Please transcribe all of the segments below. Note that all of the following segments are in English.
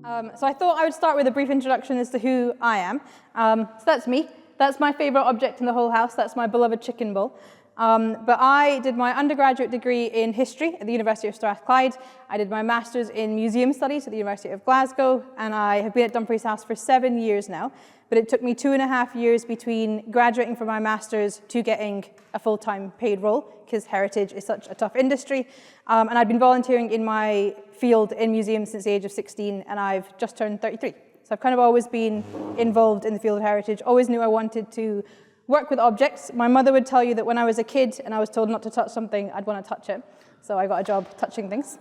So I thought I would start with a brief introduction as to who I am. So that's me. That's my favourite object in the whole house. That's my beloved chicken bowl. But I did my undergraduate degree in history at the University of Strathclyde. I did my master's in museum studies at the University of Glasgow, and I have been at Dumfries House for 7 years now. But it took me 2.5 years between graduating from my master's to getting a full-time paid role, because heritage is such a tough industry. And I've been volunteering in my field in museums since the age of 16, and I've just turned 33. So I've kind of always been involved in the field of heritage, always knew I wanted to work with objects. My mother would tell you that when I was a kid and I was told not to touch something, I'd want to touch it. So I got a job touching things.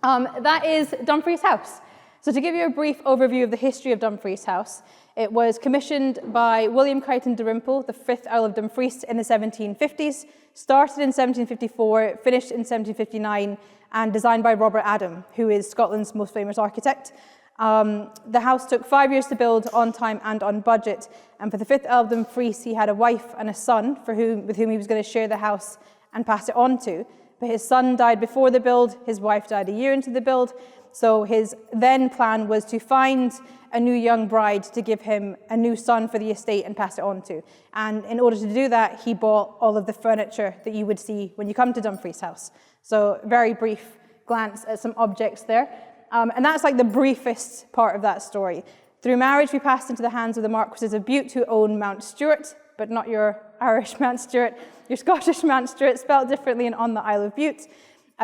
That is Dumfries House. So to give you a brief overview of the history of Dumfries House, it was commissioned by William Crichton Dalrymple, the 5th Earl of Dumfries, in the 1750s, started in 1754, finished in 1759, and designed by Robert Adam, who is Scotland's most famous architect. The house took 5 years to build, on time and on budget, and for the 5th Earl of Dumfries, he had a wife and a son with whom he was going to share the house and pass it on to. But his son died before the build, his wife died a year into the build, so his then plan was to find a new young bride to give him a new son for the estate and pass it on to. And in order to do that, he bought all of the furniture that you would see when you come to Dumfries House. So very brief glance at some objects there. And that's like the briefest part of that story. Through marriage, we passed into the hands of the Marquises of Bute, who own Mount Stewart, but not your Irish Mount Stewart, your Scottish Mount Stewart, spelled differently and on the Isle of Bute.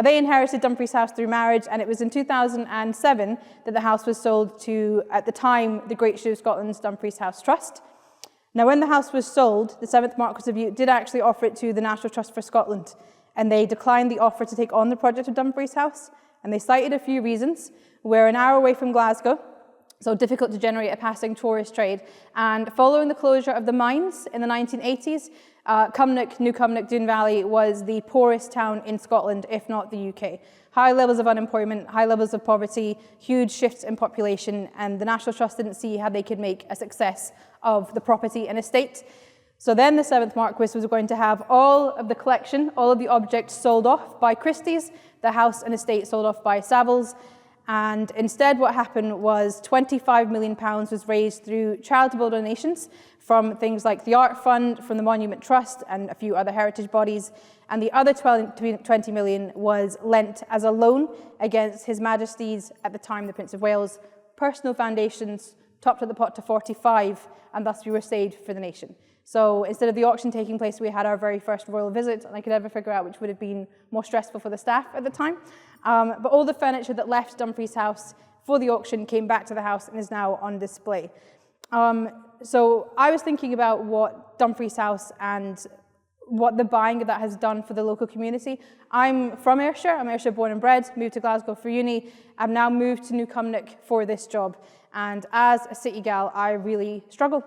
They inherited Dumfries House through marriage, and it was in 2007 that the house was sold to, at the time, the Great Shoe of Scotland's Dumfries House Trust. Now, when the house was sold, the 7th Marquis of Bute did actually offer it to the National Trust for Scotland, and they declined the offer to take on the project of Dumfries House, and they cited a few reasons. We're an hour away from Glasgow, so difficult to generate a passing tourist trade. And following the closure of the mines in the 1980s, Cumnock, New Cumnock, Doon Valley was the poorest town in Scotland, if not the UK. High levels of unemployment, high levels of poverty, huge shifts in population, and the National Trust didn't see how they could make a success of the property and estate. So then the 7th Marquis was going to have all of the collection, all of the objects sold off by Christie's, the house and estate sold off by Savills, and instead what happened was £25 million was raised through charitable donations from things like the Art Fund, from the Monument Trust, and a few other heritage bodies, and the other 20 million was lent as a loan against His Majesty's, at the time the Prince of Wales, personal foundations, topped at the pot to 45, and thus we were saved for the nation. So instead of the auction taking place, we had our very first royal visit, and I could never figure out which would have been more stressful for the staff at the time. But all the furniture that left Dumfries House for the auction came back to the house and is now on display. So I was thinking about what Dumfries House and what the buying of that has done for the local community. I'm from Ayrshire. I'm Ayrshire born and bred, moved to Glasgow for uni. I've now moved to New Cumnock for this job. And as a city gal, I really struggle.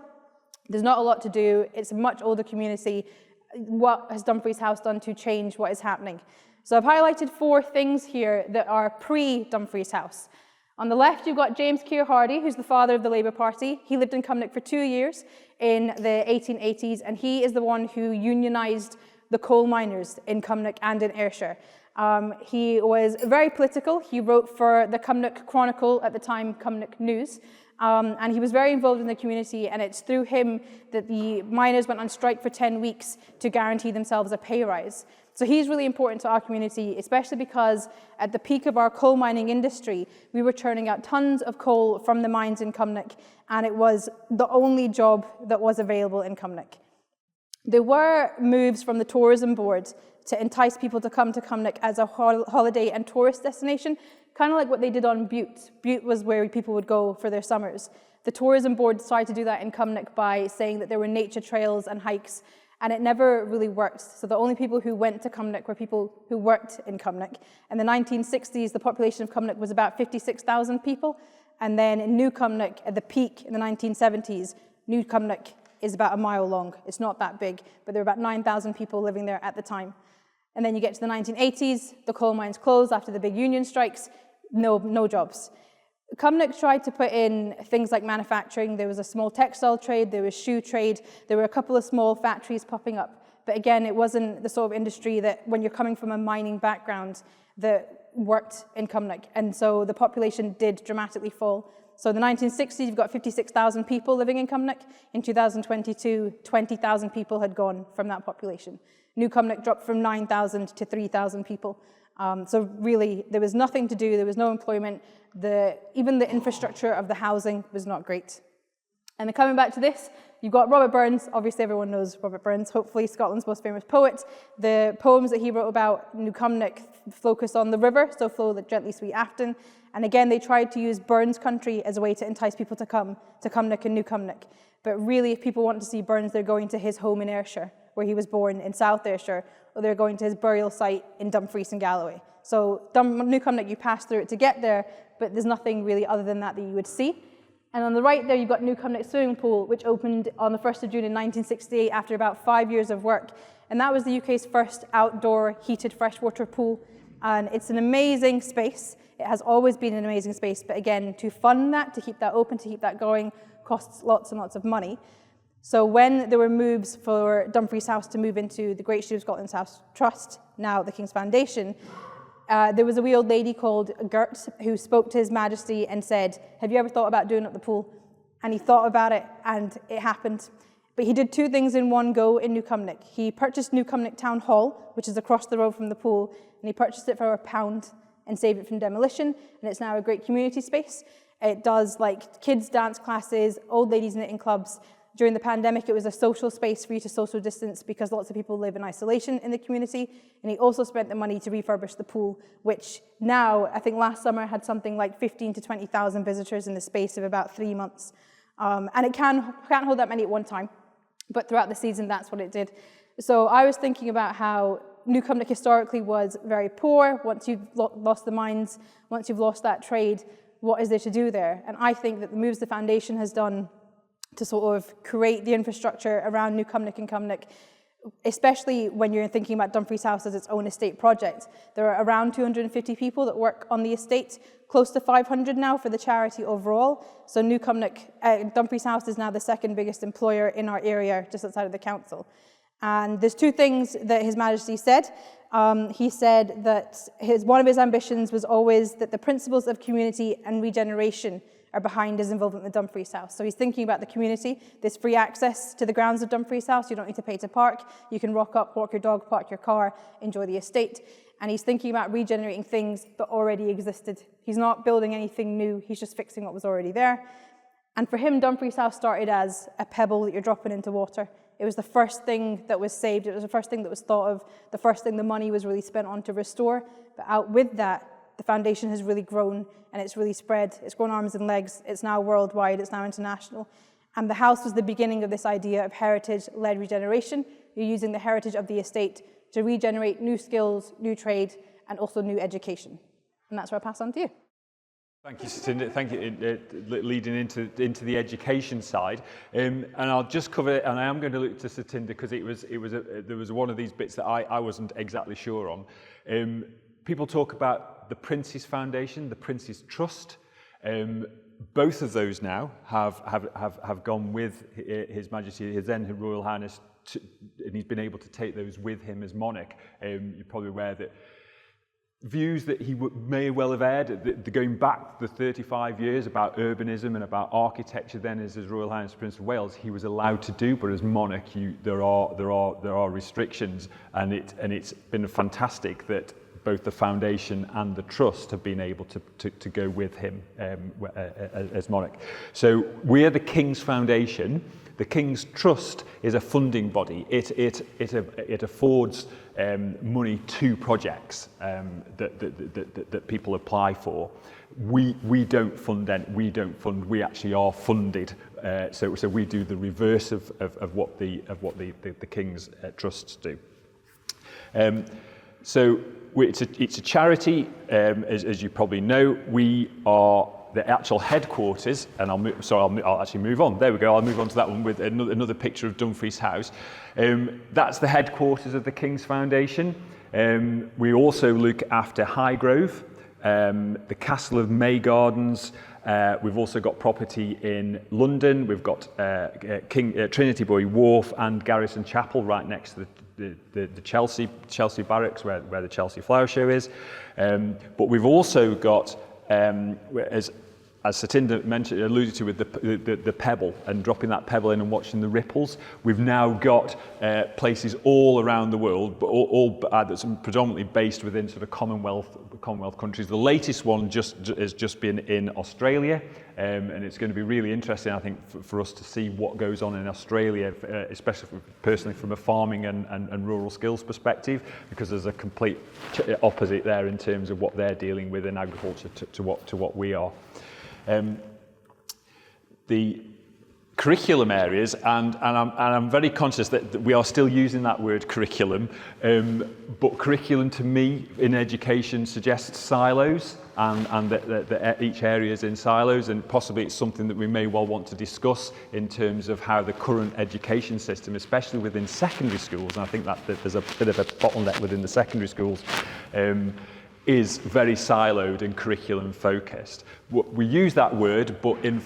There's not a lot to do. It's a much older community. What has Dumfries House done to change what is happening? So I've highlighted 4 things here that are pre-Dumfries House. On the left, you've got James Keir Hardie, who's the father of the Labour Party. He lived in Cumnock for 2 years in the 1880s, and he is the one who unionised the coal miners in Cumnock and in Ayrshire. He was very political. He wrote for the Cumnock Chronicle, at the time Cumnock News, and he was very involved in the community, and it's through him that the miners went on strike for 10 weeks to guarantee themselves a pay rise. So he's really important to our community, especially because at the peak of our coal mining industry, we were churning out tons of coal from the mines in Cumnock, and it was the only job that was available in Cumnock. There were moves from the tourism board to entice people to come to Cumnock as a holiday and tourist destination, kind of like what they did on Bute. Bute was where people would go for their summers. The tourism board tried to do that in Cumnock by saying that there were nature trails and hikes, and it never really worked. So the only people who went to Cumnock were people who worked in Cumnock. In the 1960s, the population of Cumnock was about 56,000 people, and then in New Cumnock, at the peak in the 1970s, New Cumnock is about a mile long. It's not that big, but there were about 9,000 people living there at the time. And then you get to the 1980s, the coal mines closed after the big union strikes, no jobs. Cumnock tried to put in things like manufacturing. There was a small textile trade, there was shoe trade, there were a couple of small factories popping up. But again, it wasn't the sort of industry that, when you're coming from a mining background, that worked in Cumnock. And so the population did dramatically fall So in the 1960s, you've got 56,000 people living in Cumnock. In 2022, 20,000 people had gone from that population. New Cumnock dropped from 9,000 to 3,000 people. So really, there was nothing to do, there was no employment. Even the infrastructure of the housing was not great. And then coming back to this, you've got Robert Burns. Obviously, everyone knows Robert Burns, hopefully Scotland's most famous poet. The poems that he wrote about New Cumnock focus on the river, so flow the gently sweet Afton. And again, they tried to use Burns country as a way to entice people to come to Cumnock and New Cumnock. But really, if people want to see Burns, they're going to his home in Ayrshire, where he was born in South Ayrshire, or they're going to his burial site in Dumfries and Galloway. So New Cumnock, you pass through it to get there, but there's nothing really other than that you would see. And on the right there, you've got New Cumnock Swimming Pool, which opened on the 1st of June in 1968 after about 5 years of work. And that was the UK's first outdoor heated freshwater pool. And it's an amazing space. It has always been an amazing space. But again, to fund that, to keep that open, to keep that going, costs lots and lots of money. So when there were moves for Dumfries House to move into the Great Steward of Scotland's House Trust, now the King's Foundation, there was a wee old lady called Gert who spoke to His Majesty and said, have you ever thought about doing up the pool? And he thought about it and it happened. But he did two things in one go in New Cumnock. He purchased New Cumnock Town Hall, which is across the road from the pool, and he purchased it for £1 and saved it from demolition, and it's now a great community space. It does like kids' dance classes, old ladies' knitting clubs. During the pandemic, it was a social space for you to social distance because lots of people live in isolation in the community. And he also spent the money to refurbish the pool, which now, I think last summer, had something like 15 to 20,000 visitors in the space of about 3 months. And it can't hold that many at one time, but throughout the season, that's what it did. So I was thinking about how New Cumnock historically was very poor. Once you've lost the mines, once you've lost that trade, what is there to do there? And I think that the moves the foundation has done to sort of create the infrastructure around New Cumnock and Cumnock, especially when you're thinking about Dumfries House as its own estate project. There are around 250 people that work on the estate, close to 500 now for the charity overall. So New Cumnock, Dumfries House is now the second biggest employer in our area, just outside of the council. And there's two things that His Majesty said. He said that one of his ambitions was always that the principles of community and regeneration are behind his involvement with Dumfries House. So he's thinking about the community. There's free access to the grounds of Dumfries House. You don't need to pay to park. You can rock up, walk your dog, park your car, enjoy the estate. And he's thinking about regenerating things that already existed. He's not building anything new. He's just fixing what was already there. And for him, Dumfries House started as a pebble that you're dropping into water. It was the first thing that was saved. It was the first thing that was thought of, the first thing the money was really spent on to restore. But out with that, the foundation has really grown and it's really spread. It's grown arms and legs. It's now worldwide. It's now international. And the house was the beginning of this idea of heritage-led regeneration. You're using the heritage of the estate to regenerate new skills, new trade, and also new education. And that's where I pass on to you. Thank you, Satinder. Thank you, leading into the education side. And I'll just cover it, and I am going to look to Satinder because there was one of these bits that I wasn't exactly sure on. People talk about the Prince's Foundation, the Prince's Trust. Both of those now have gone with His Majesty, His then Royal Highness, and he's been able to take those with him as monarch. You're probably aware that views that he may well have aired, going back the 35 years about urbanism and about architecture, then as His Royal Highness Prince of Wales, he was allowed to do, but as monarch, there are restrictions, and it's been fantastic that both the foundation and the trust have been able to go with him as monarch. So we are the King's Foundation. The King's Trust is a funding body. It affords money to projects that people apply for. We don't fund any. We actually are funded. So we do the reverse of what the King's Trusts do. So it's a charity, as you probably know. We are the actual headquarters, and I'll actually move on. There we go. I'll move on to that one with another picture of Dumfries House. That's the headquarters of the King's Foundation. We also look after Highgrove, the Castle of May Gardens. We've also got property in London. We've got Trinity Buoy Wharf and Garrison Chapel right next to the Chelsea barracks where the Chelsea Flower Show is. But we've also got, as as Satinder mentioned, alluded to with the pebble and dropping that pebble in and watching the ripples, we've now got places all around the world, but all that's predominantly based within sort of Commonwealth countries. The latest one has just been in Australia, and it's going to be really interesting, I think, for us to see what goes on in Australia, especially personally from a farming and rural skills perspective, because there's a complete opposite there in terms of what they're dealing with in agriculture to what we are. The curriculum areas, and I'm very conscious that we are still using that word curriculum, but curriculum to me in education suggests silos, and that each area is in silos, and possibly it's something that we may well want to discuss in terms of how the current education system, especially within secondary schools, and I think that there's a bit of a bottleneck within the secondary schools, is very siloed and curriculum focused. We use that word,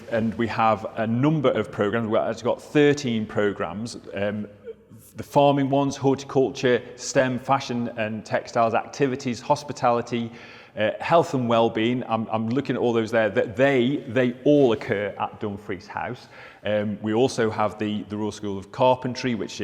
and we have a number of programs. We've actually got 13 programs. The farming ones, horticulture, STEM, fashion and textiles, activities, hospitality, health and well-being. I'm looking at all those there. That they all occur at Dumfries House. We also have the Royal School of Carpentry, which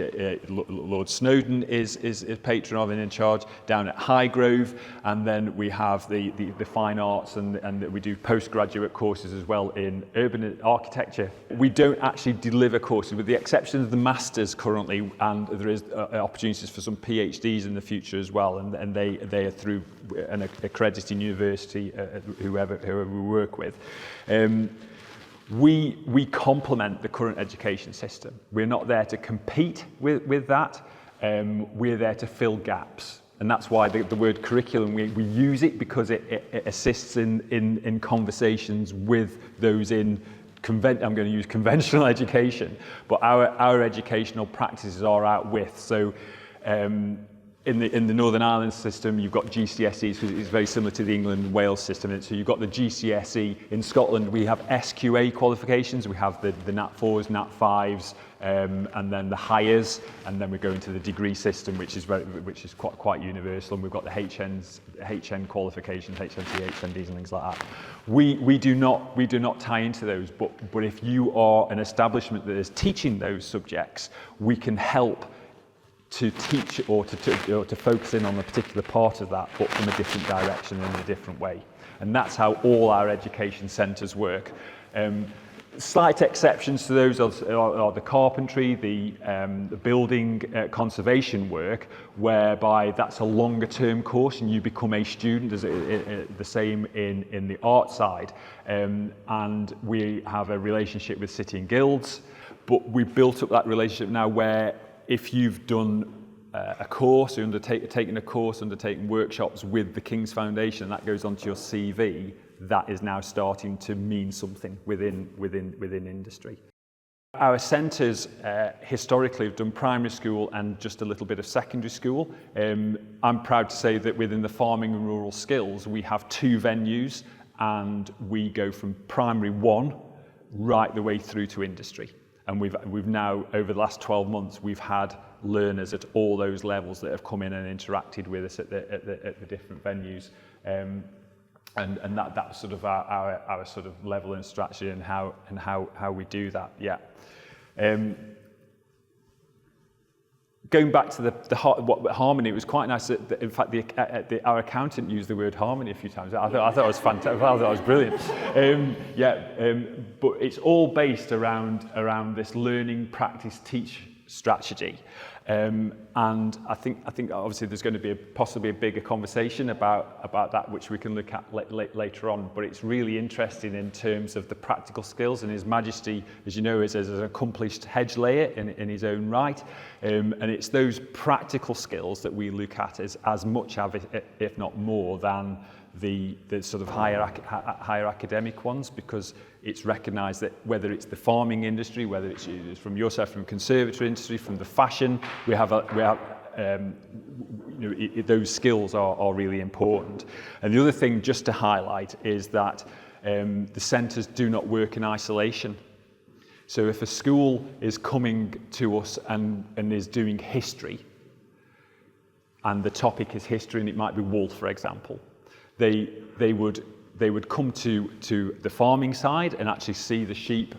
Lord Snowdon is patron of and in charge, down at Highgrove, and then we have the fine arts, and we do postgraduate courses as well in urban architecture. We don't actually deliver courses, with the exception of the masters currently, and there is opportunities for some PhDs in the future as well, and they are through an accrediting university, whoever we work with. We complement the current education system. We're not there to compete with that. We're there to fill gaps. And that's why the word curriculum, we use it because it assists in conversations with those in, I'm going to use conventional education, but our educational practices are out with. So in the Northern Ireland system, you've got GCSEs, because it's very similar to the England and Wales system. And so you've got the GCSE. In Scotland, we have SQA qualifications. We have the NAT4s, NAT5s, and then the higher, and then we go into the degree system, which is quite universal. And we've got the HN qualifications, HNC, HNDs, and things like that. We do not tie into those. But if you are an establishment that is teaching those subjects, we can help to teach or to focus in on a particular part of that, but from a different direction and in a different way. And that's how all our education centres work. Slight exceptions to those are the carpentry, the building conservation work, whereby that's a longer term course and you become a student. There's the same in the art side. And we have a relationship with City and Guilds, but we've built up that relationship now where if you've done a course, you're taking a course, undertaking workshops with the King's Foundation, and that goes onto your CV, that is now starting to mean something within industry. Our centres historically have done primary school and just a little bit of secondary school. I'm proud to say that within the farming and rural skills, we have 2 venues, and we go from primary 1 right the way through to industry. And we've now, over the last 12 months, we've had learners at all those levels that have come in and interacted with us at the different venues. And that's sort of our sort of level and strategy and how we do that. Yeah. Going back to what harmony, it was quite nice that in fact our accountant used the word harmony a few times. I thought it was fantastic. I thought that was brilliant. But it's all based around this learning, practice, teach strategy. And I think obviously there's going to be possibly a bigger conversation about that, which we can look at later on. But it's really interesting in terms of the practical skills. And His Majesty, as you know, is an accomplished hedge layer in his own right. And it's those practical skills that we look at as much of it, if not more, than the sort of higher academic ones, because it's recognised that whether it's the farming industry, whether it's from yourself, from conservatory industry, from the fashion, those skills are really important. And the other thing just to highlight is that the centres do not work in isolation. So if a school is coming to us and is doing history, and the topic is history, and it might be wool, for example, they would they would come to the farming side and actually see the sheep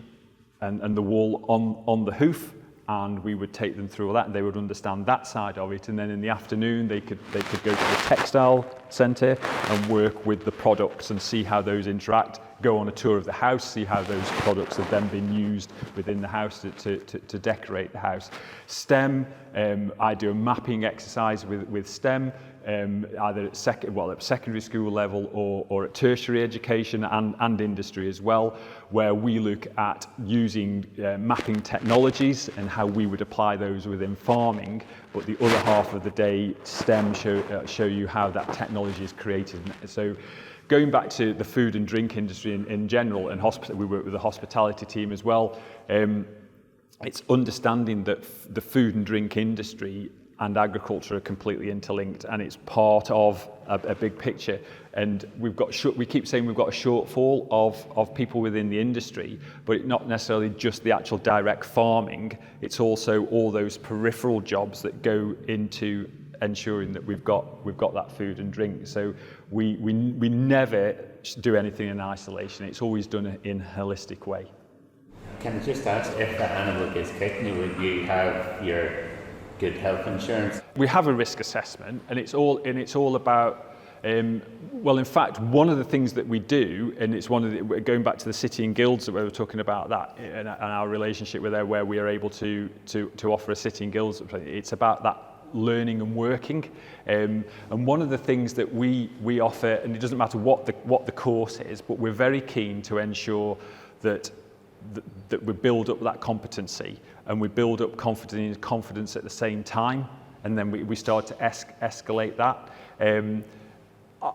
and the wool on the hoof, and we would take them through all that, and they would understand that side of it. And then in the afternoon, they could go to the textile centre and work with the products and see how those interact, go on a tour of the house, see how those products have then been used within the house to decorate the house. STEM, I do a mapping exercise with STEM, either at secondary school level or at tertiary education and industry as well, where we look at using mapping technologies and how we would apply those within farming. But the other half of the day, STEM show you how that technology is created. So going back to the food and drink industry in general, and we work with the hospitality team as well, it's understanding that the food and drink industry and agriculture are completely interlinked, and it's part of a big picture. And we keep saying we've got a shortfall of people within the industry, but it's not necessarily just the actual direct farming, it's also all those peripheral jobs that go into ensuring that we've got that food and drink. So we never do anything in isolation, it's always done in a holistic way. Can I just ask, if the animal gets kicked, would you have your good health insurance? We have a risk assessment, and it's all about, well, in fact, one of the things that we do, and it's going back to the city and guilds that we were talking about, that and our relationship with there, where we are able to offer a city and guilds, it's about that learning and working, and one of the things that we offer, and it doesn't matter what the course is, but we're very keen to ensure that we build up that competency and we build up confidence at the same time, and then we start to escalate that.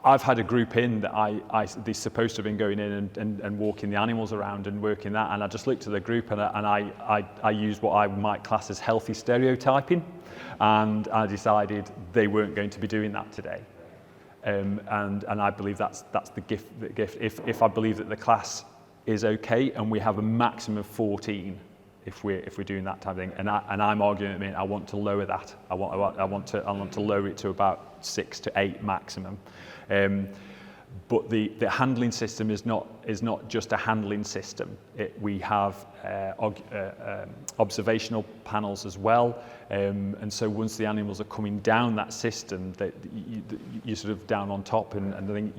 I've had a group in that they're supposed to have been going in and walking the animals around and working that, and I just looked at the group and I used what I might class as healthy stereotyping, and I decided they weren't going to be doing that today. And I believe that's the gift. If I believe that the class is okay, and we have a maximum of 14 if we're doing that type of thing, and I'm arguing at the minute I want to lower that. I want to lower it to about 6 to 8 maximum. But the handling system is not just a handling system. We have observational panels as well, and so once the animals are coming down that system, that you're sort of down on top, and I think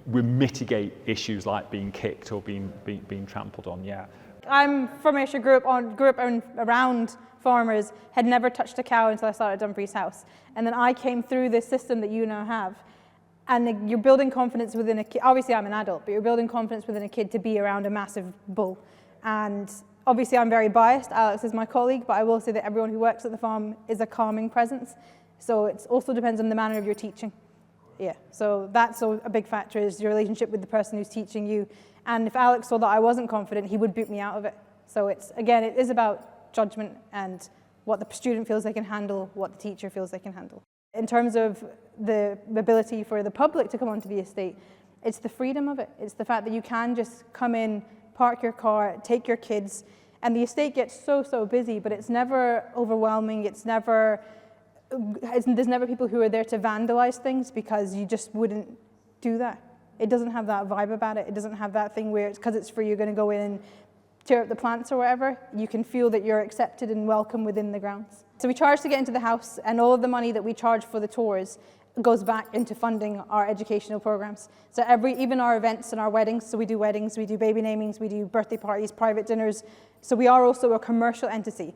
we mitigate issues like being kicked or being trampled on. Yeah. I'm from Ayrshire, grew up around farmers, had never touched a cow until I started Dumfries House, and then I came through this system that you now have. And you're building confidence within a kid. Obviously, I'm an adult, but you're building confidence within a kid to be around a massive bull. And obviously, I'm very biased. Alex is my colleague, but I will say that everyone who works at the farm is a calming presence. So it also depends on the manner of your teaching. Yeah, so that's a big factor, is your relationship with the person who's teaching you. And if Alex saw that I wasn't confident, he would boot me out of it. So it is about judgment and what the student feels they can handle, what the teacher feels they can handle. In terms of the ability for the public to come onto the estate, it's the freedom of it. It's the fact that you can just come in, park your car, take your kids, and the estate gets so busy, but it's never overwhelming. There's never people who are there to vandalize things, because you just wouldn't do that. It doesn't have that vibe about it. It doesn't have that thing where because it's free, you're going to go in and tear up the plants or whatever. You can feel that you're accepted and welcome within the grounds. So we charge to get into the house, and all of the money that we charge for the tours goes back into funding our educational programs. So even our events and our weddings, so we do weddings, we do baby namings, we do birthday parties, private dinners. So we are also a commercial entity.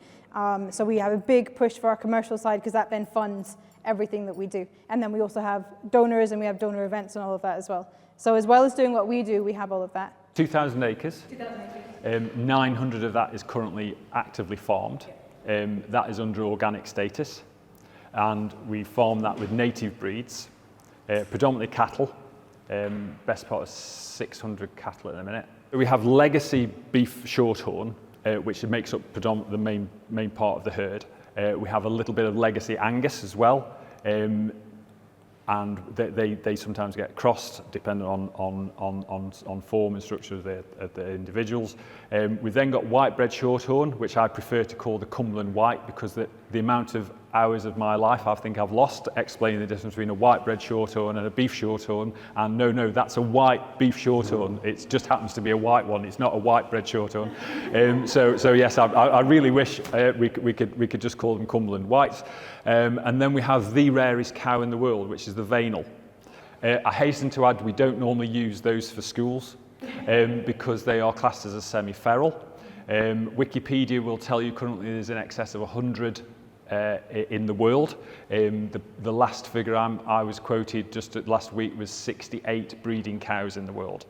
So we have a big push for our commercial side, because that then funds everything that we do. And then we also have donors, and we have donor events and all of that as well. So as well as doing what we do, we have all of that. 2,000 acres. 2,000 acres. 900 of that is currently actively farmed. That is under organic status, and we farm that with native breeds, predominantly cattle, best part of 600 cattle at the minute. We have legacy beef shorthorn, which makes up predominantly the main part of the herd. We have a little bit of legacy Angus as well, and they sometimes get crossed depending on form and structure of the individuals. We've then got white bred shorthorn, which I prefer to call the Cumberland White, because the amount of hours of my life I think I've lost explaining the difference between a white bread shorthorn and a beef shorthorn, and no, that's a white beef shorthorn. It just happens to be a white one. It's not a white bread shorthorn. So yes, I really wish we could just call them Cumberland Whites. And then we have the rarest cow in the world, which is the Reynolds. I hasten to add we don't normally use those for schools because they are classed as a semi-feral. Wikipedia will tell you currently there's in excess of 100 in the world. The last figure I was quoted just last week was 68 breeding cows in the world.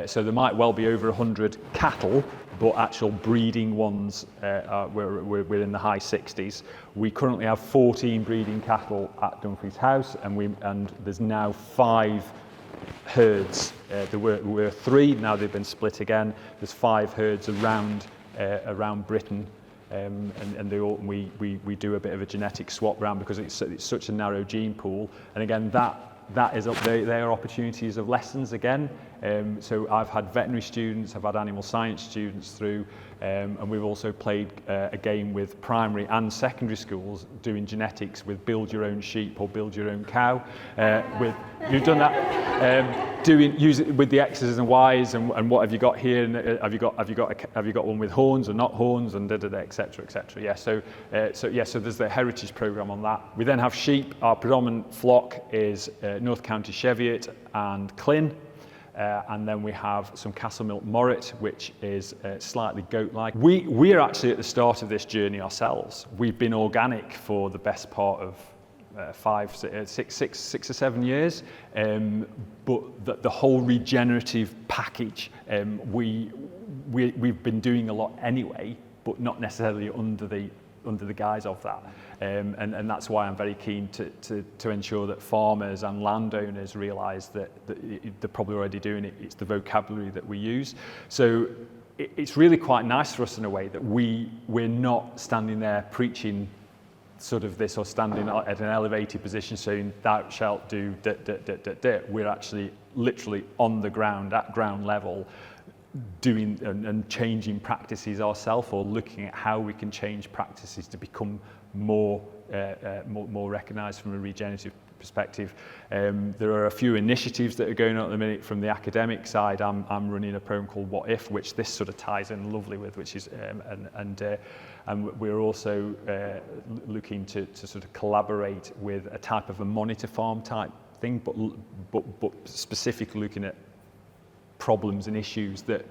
So there might well be over 100 cattle, but actual breeding ones we're in the high 60s. We currently have 14 breeding cattle at Dumfries House, and there's now 5 herds. There were 3, now they've been split again. There's 5 herds around Britain. And we do a bit of a genetic swap round because it's such a narrow gene pool, and again that is they are opportunities of lessons again. So I've had veterinary students, I've had animal science students through, and we've also played a game with primary and secondary schools doing genetics with build your own sheep or build your own cow. You've done that, use it with the X's and Y's and what have you got here, and have you got one with horns or not horns, and etc. Yeah. So there's the heritage program on that. We then have sheep. Our predominant flock is North County Cheviot and Clin. And then we have some Castle Milk Morrit, which is slightly goat-like. We're actually at the start of this journey ourselves. We've been organic for the best part of 6 or 7 years, but the whole regenerative package, we've been doing a lot anyway, but not necessarily under the guise of that. And that's why I'm very keen to ensure that farmers and landowners realise that they're probably already doing it. It's the vocabulary that we use. So it's really quite nice for us in a way that we're not standing there preaching sort of this or standing at an elevated position saying thou shalt do We're actually literally on the ground, at ground level, doing and changing practices ourselves, or looking at how we can change practices to become more recognised from a regenerative perspective. There are a few initiatives that are going on at the minute from the academic side. I'm running a program called What If, which this sort of ties in lovely with, which is and we're also looking to sort of collaborate with a type of a monitor farm type thing, but specifically looking at problems and issues that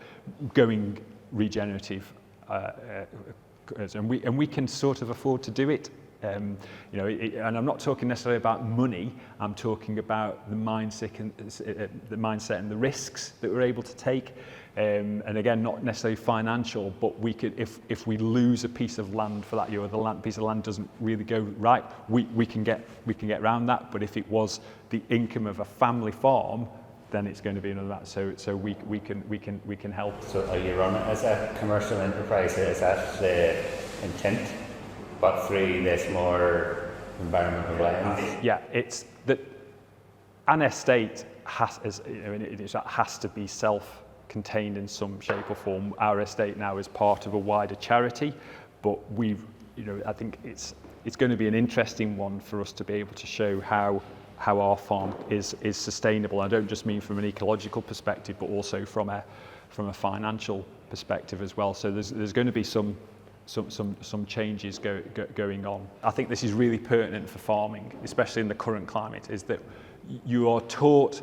going regenerative, and we can sort of afford to do it. And I'm not talking necessarily about money. I'm talking about the mindset and the risks that we're able to take. And again, not necessarily financial, but we could, if we lose a piece of land for that year, or the piece of land doesn't really go right, we can get around that. But if it was the income of a family farm, then it's going to be another that. So we can help. So are you run it as a commercial enterprise? Is that the intent? But through this more environmental lens? Yeah, it's that an estate has to be self-contained in some shape or form. Our estate now is part of a wider charity, but I think it's going to be an interesting one for us to be able to show how our farm is sustainable. I don't just mean from an ecological perspective, but also from a financial perspective as well. So there's going to be some changes going on. I think this is really pertinent for farming, especially in the current climate, is that you are taught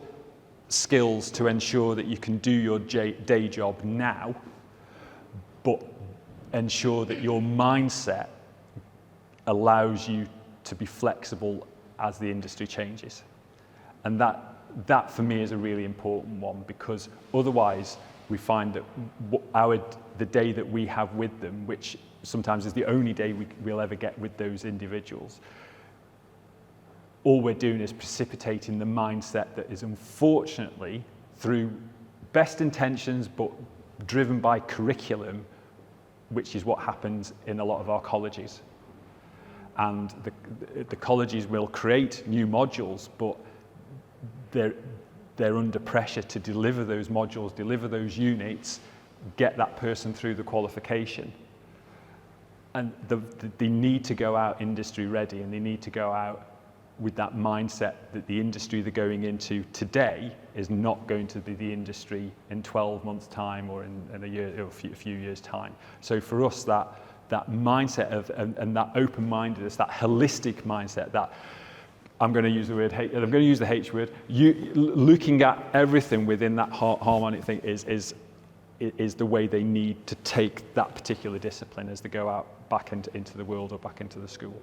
skills to ensure that you can do your day job now, but ensure that your mindset allows you to be flexible as the industry changes. And that for me is a really important one, because otherwise we find that the day that we have with them, which sometimes is the only day we'll ever get with those individuals, all we're doing is precipitating the mindset that is unfortunately, through best intentions but driven by curriculum, which is what happens in a lot of our colleges. And the colleges will create new modules, but they're under pressure to deliver those modules, deliver those units, get that person through the qualification. they need to go out industry ready, and they need to go out with that mindset that the industry they're going into today is not going to be the industry in 12 months' time or in a year or a few years' time. So for us, that mindset of and that open-mindedness, that holistic mindset, that I'm going to use the word I'm going to use the H word. Looking at everything within that harmonic thing is the way they need to take that particular discipline as they go out back into the world or back into the school.